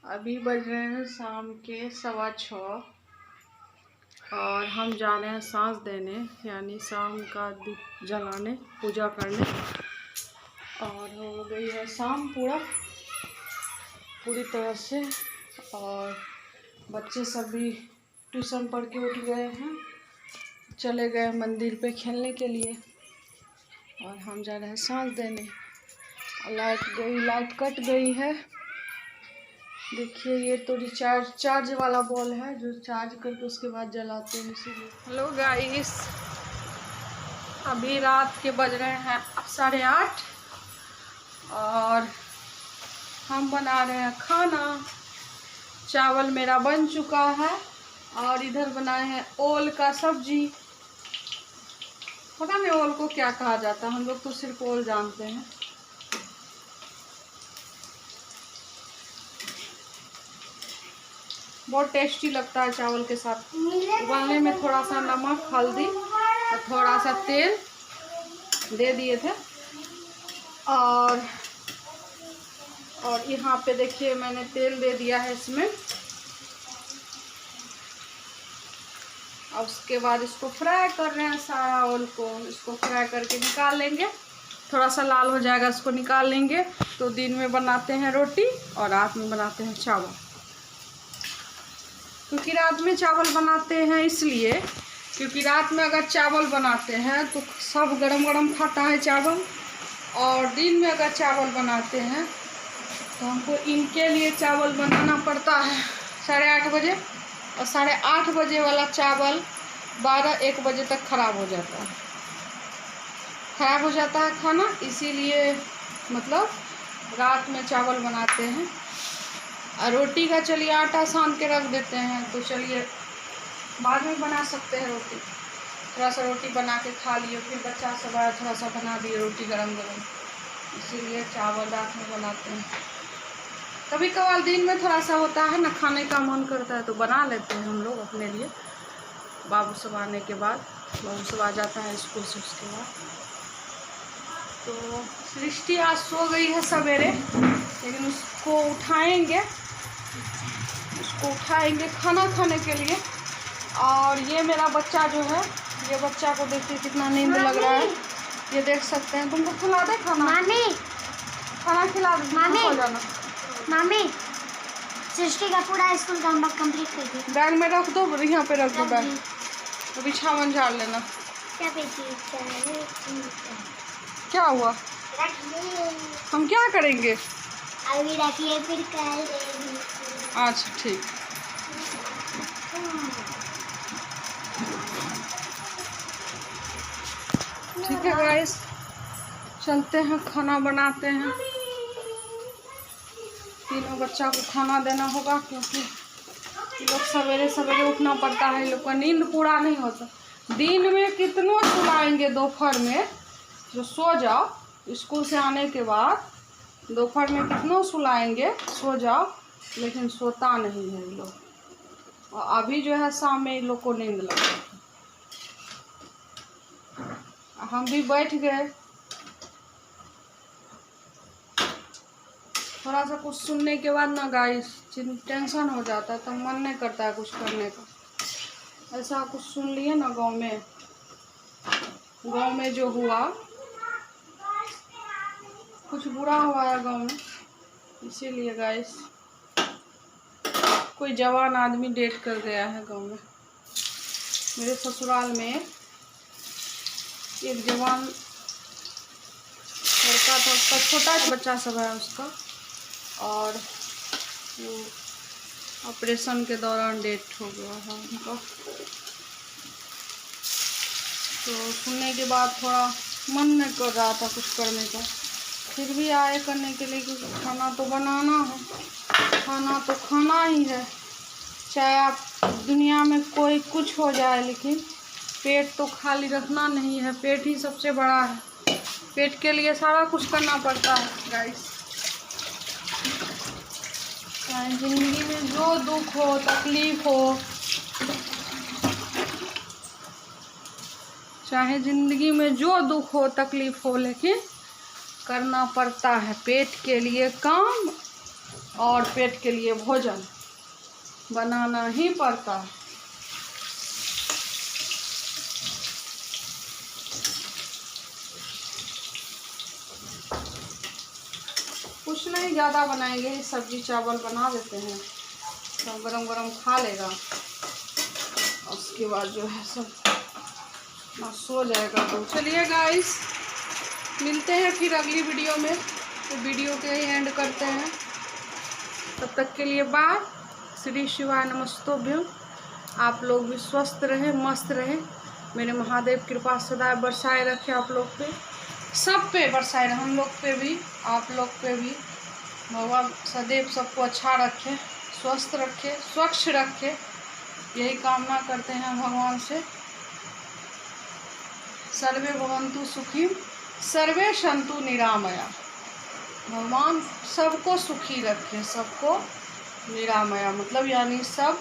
अभी बज रहे हैं शाम के 6:15 और हम जा रहे हैं सांझ देने, यानी शाम का दीप जलाने, पूजा करने। और हो गई है शाम पूरी तरह से। और बच्चे सब भी ट्यूशन पढ़ के उठ गए हैं, चले गए मंदिर पे खेलने के लिए। और हम जा रहे हैं सांझ देने। लाइट कट गई है। देखिए, ये तो चार्ज वाला बॉल है जो चार्ज करके उसके बाद जलाते हैं, इसीलिए। हेलो गाइस, अभी रात के बज रहे हैं 8:30 और हम बना रहे हैं खाना। चावल मेरा बन चुका है और इधर बनाए हैं ओल का सब्जी। पता नहीं ओल को क्या कहा जाता है, हम लोग तो सिर्फ ओल जानते हैं। बहुत टेस्टी लगता है चावल के साथ। उबालने में थोड़ा सा नमक, हल्दी और थोड़ा सा तेल दे दिए थे। और यहाँ पे देखिए मैंने तेल दे दिया है इसमें। और उसके बाद इसको फ्राई कर रहे हैं सारा ओल को। इसको फ्राई करके निकाल लेंगे, थोड़ा सा लाल हो जाएगा, इसको निकाल लेंगे। तो दिन में बनाते हैं रोटी और रात में बनाते हैं चावल। क्योंकि रात में चावल बनाते हैं इसलिए क्योंकि रात में अगर चावल बनाते हैं तो सब गरम गरम खाता है चावल। और दिन में अगर चावल बनाते हैं तो हमको इनके लिए चावल बनाना पड़ता है 8:30 बजे। और 8:30 बजे वाला चावल 12-1 बजे तक ख़राब हो जाता है खाना। इसीलिए मतलब रात में चावल बनाते हैं। और रोटी का चलिए आटा सान के रख देते हैं, तो चलिए बाद में बना सकते हैं रोटी। थोड़ा सा रोटी बना के खा लिए, फिर बच्चा सब आया, थोड़ा सा बना दिए रोटी गरम गरम। इसीलिए चावल रात में बनाते हैं। कभी कभार दिन में थोड़ा सा होता है ना, खाने का मन करता है तो बना लेते हैं हम लोग अपने लिए। बाबू सब आने के बाद, बाबू सब आ जाता है स्कूल से, उसके बाद। तो सृष्टि आज सो गई है सवेरे, लेकिन उसको उठाएंगे खाना खाने के लिए। और ये मेरा बच्चा जो है, ये बच्चा को देखिए कितना नींद लग रहा है, ये देख सकते हैं। तुमको खिला दे खाना? मामी खाना खिला दे। मामी हो जाना। मामी सृष्टि का पूरा स्कूल का होमवर्क कंप्लीट कर दिया। बैग में रख दो, यहाँ पे रख दो बैग। तो बिछावन झाड़ लेना। क्या हुआ? हम क्या करेंगे? अभी रखिए, फिर कल। अच्छा ठीक। ठीक है गाइस, चलते हैं खाना बनाते हैं। तीनों बच्चा को खाना देना होगा, क्योंकि लोग सवेरे सवेरे उठना पड़ता है। लोग का नींद पूरा नहीं होता। दिन में कितनों सुलाएंगे, दोपहर में जो सो जाओ, स्कूल से आने के बाद दोपहर में कितनों सुलाएंगे, सो जाओ, लेकिन सोता नहीं है ये लोग। और अभी जो है शाम में इन लोग को नींद लग रही है। हम भी बैठ गए, थोड़ा सा कुछ सुनने के बाद ना गाइस टेंशन हो जाता है, तो मन नहीं करता है कुछ करने का। ऐसा कुछ सुन लिए ना गांव में जो हुआ, कुछ बुरा हुआ है गांव में, इसीलिए गाइस कोई जवान आदमी डेथ कर गया है गांव में। मेरे ससुराल में एक जवान लड़का था, उसका छोटा बच्चा सब है उसका, और वो ऑपरेशन के दौरान डेथ हो गया है उनका। तो सुनने के बाद थोड़ा मन नहीं कर रहा था कुछ करने का, फिर भी आए करने के लिए, क्योंकि खाना तो बनाना है, खाना तो खाना ही है। चाहे आप दुनिया में कोई कुछ हो जाए, लेकिन पेट तो खाली रखना नहीं है। पेट ही सबसे बड़ा है, पेट के लिए सारा कुछ करना पड़ता है गाइस। चाहे जिंदगी में जो दुख हो, तकलीफ हो, चाहे जिंदगी में जो दुख हो, तकलीफ हो, लेकिन करना पड़ता है पेट के लिए काम। और पेट के लिए भोजन बनाना ही पड़ता है। कुछ नहीं ज़्यादा बनाएंगे, सब्जी चावल बना देते हैं, सब गरम गरम खा लेगा, उसके बाद जो है सब सो जाएगा। तो चलिए गाइस, मिलते हैं फिर अगली वीडियो में। तो वीडियो के ही एंड करते हैं, तब तक के लिए बाय। श्री शिवाय नमस्तोभ्यम। आप लोग भी स्वस्थ रहे, मस्त रहे। मेरे महादेव कृपा सदैव बरसाए रखे आप लोग पे, सब पे बरसाए रहे, हम लोग पे भी, आप लोग पे भी। भगवान सदैव सबको अच्छा रखे, स्वस्थ रखे, स्वच्छ रखे, यही कामना करते हैं भगवान से। सर्वे भवन्तु सुखी सर्वे सन्तु निरामया। भगवान सबको सुखी रखे, सबको निरामया मतलब यानी सब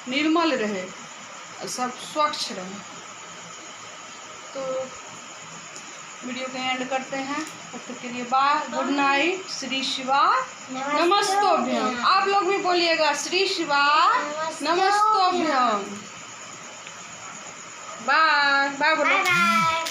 निर्मल रहे, सब स्वच्छ रहे। तो वीडियो के एंड करते हैं, तब तक के लिए बाय, गुड नाइट, श्री शिवाय नमस्तोभ्यम। आप लोग भी बोलिएगा श्री शिवाय नमस्तोभ्यम। बाय बाय बोलो। Bye bye.